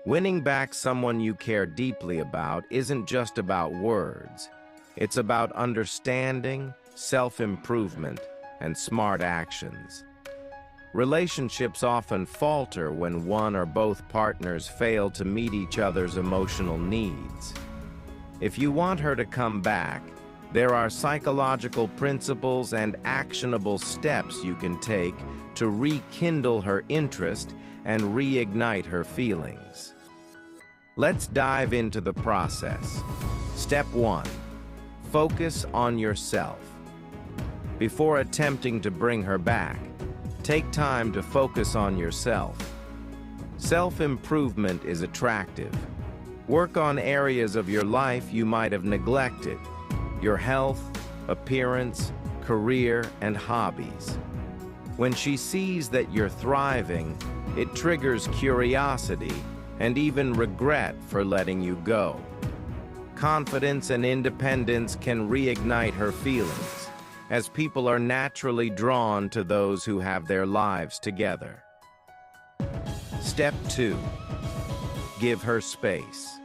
Winning back someone you care deeply about isn't just about words. It's about understanding, self-improvement, and smart actions. Relationships often falter when one or both partners fail to meet each other's emotional needs. If you want her to come back, there are psychological principles and actionable steps you can take to rekindle her interest and reignite her feelings. Let's dive into the process. Step 1. Focus on yourself. Before attempting to bring her back, take time to focus on yourself. Self-improvement is attractive. Work on areas of your life you might have neglected: your health, appearance, career, and hobbies. When she sees that you're thriving, it triggers curiosity and even regret for letting you go. Confidence and independence can reignite her feelings, as people are naturally drawn to those who have their lives together. Step 2. Give her space.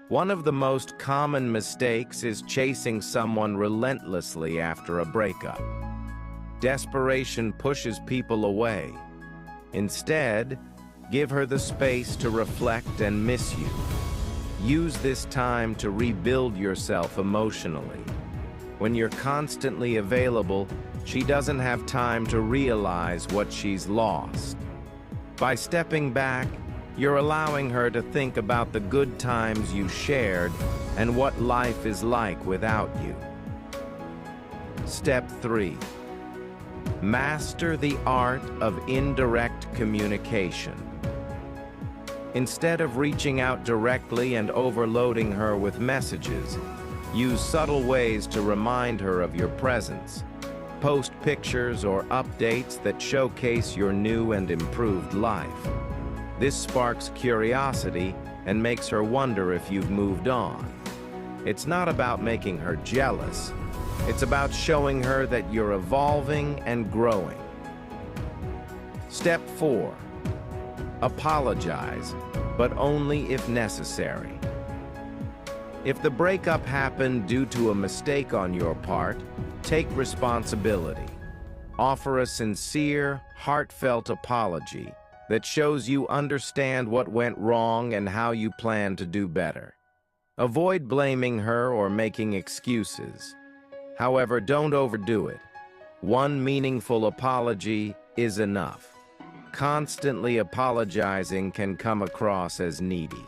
One of the most common mistakes is chasing someone relentlessly after a breakup. Desperation pushes people away. Instead, give her the space to reflect and miss you. Use this time to rebuild yourself emotionally. When you're constantly available, she doesn't have time to realize what she's lost. By stepping back, you're allowing her to think about the good times you shared and what life is like without you. Step 3. Master the art of indirect communication. Instead of reaching out directly and overloading her with messages, use subtle ways to remind her of your presence. Post pictures or updates that showcase your new and improved life. This sparks curiosity and makes her wonder if you've moved on. It's not about making her jealous. It's about showing her that you're evolving and growing. Step 4. Apologize, but only if necessary. If the breakup happened due to a mistake on your part, take responsibility. Offer a sincere, heartfelt apology that shows you understand what went wrong and how you plan to do better. Avoid blaming her or making excuses. However, don't overdo it. One meaningful apology is enough. Constantly apologizing can come across as needy.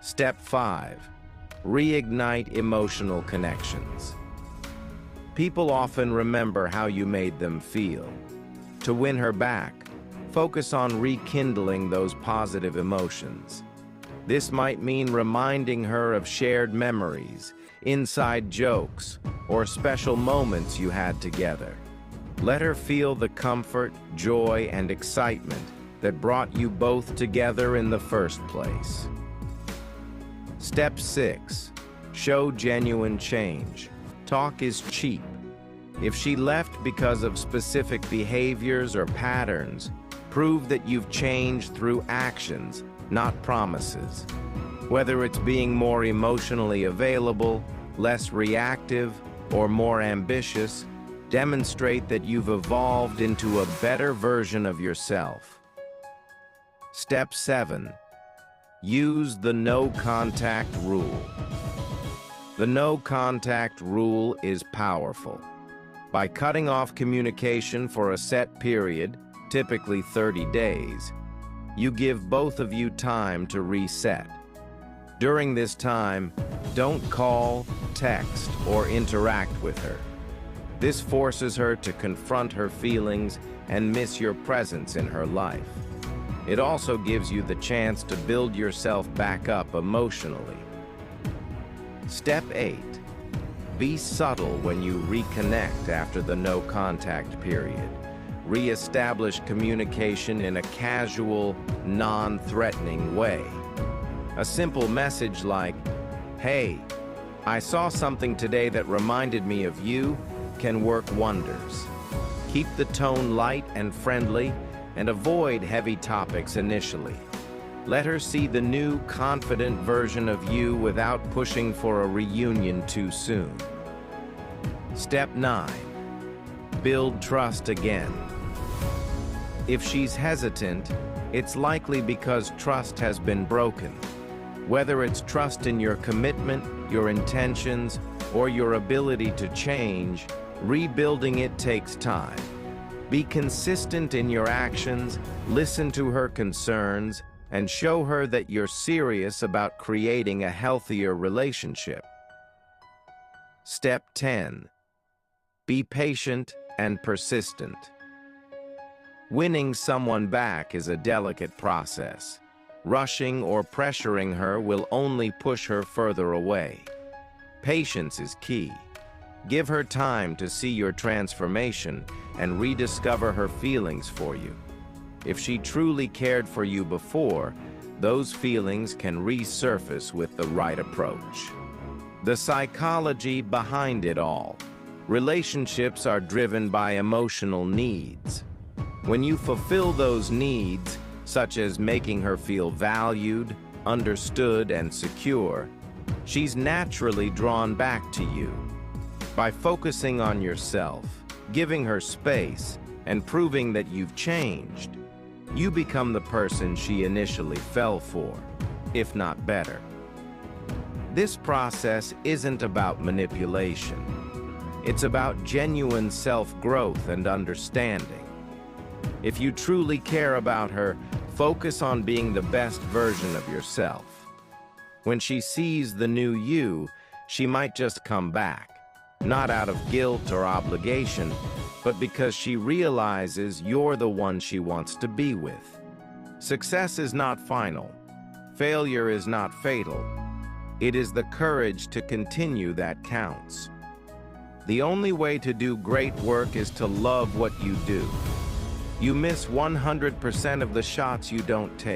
Step 5. Reignite emotional connections. People often remember how you made them feel. To win her back, focus on rekindling those positive emotions. This might mean reminding her of shared memories, inside jokes, or special moments you had together. Let her feel the comfort, joy, and excitement that brought you both together in the first place. Step 6. Show genuine change. Talk is cheap. If she left because of specific behaviors or patterns, prove that you've changed through actions, not promises. Whether it's being more emotionally available, less reactive, or more ambitious, demonstrate that you've evolved into a better version of yourself. Step 7. Use the no-contact rule. The no-contact rule is powerful. By cutting off communication for a set period, typically 30 days, you give both of you time to reset. During this time, don't call, text, or interact with her. This forces her to confront her feelings and miss your presence in her life. It also gives you the chance to build yourself back up emotionally. Step 8. Be subtle when you reconnect after the no-contact period. Re-establish communication in a casual, non-threatening way. A simple message like, "Hey, I saw something today that reminded me of you," can work wonders. Keep the tone light and friendly and avoid heavy topics initially. Let her see the new, confident version of you without pushing for a reunion too soon. Step 9. Build trust again. If she's hesitant, it's likely because trust has been broken. Whether it's trust in your commitment, your intentions, or your ability to change, rebuilding it takes time. Be consistent in your actions, listen to her concerns, and show her that you're serious about creating a healthier relationship. Step 10. Be patient and persistent. Winning someone back is a delicate process. Rushing or pressuring her will only push her further away. Patience is key. Give her time to see your transformation and rediscover her feelings for you. If she truly cared for you before, those feelings can resurface with the right approach. The psychology behind it all. Relationships are driven by emotional needs. When you fulfill those needs, such as making her feel valued, understood, and secure, she's naturally drawn back to you. By focusing on yourself, giving her space, and proving that you've changed, you become the person she initially fell for, if not better. This process isn't about manipulation. It's about genuine self-growth and understanding. If you truly care about her, focus on being the best version of yourself. When she sees the new you, she might just come back, not out of guilt or obligation, but because she realizes you're the one she wants to be with. Success is not final. Failure is not fatal. It is the courage to continue that counts. The only way to do great work is to love what you do. You miss 100% of the shots you don't take.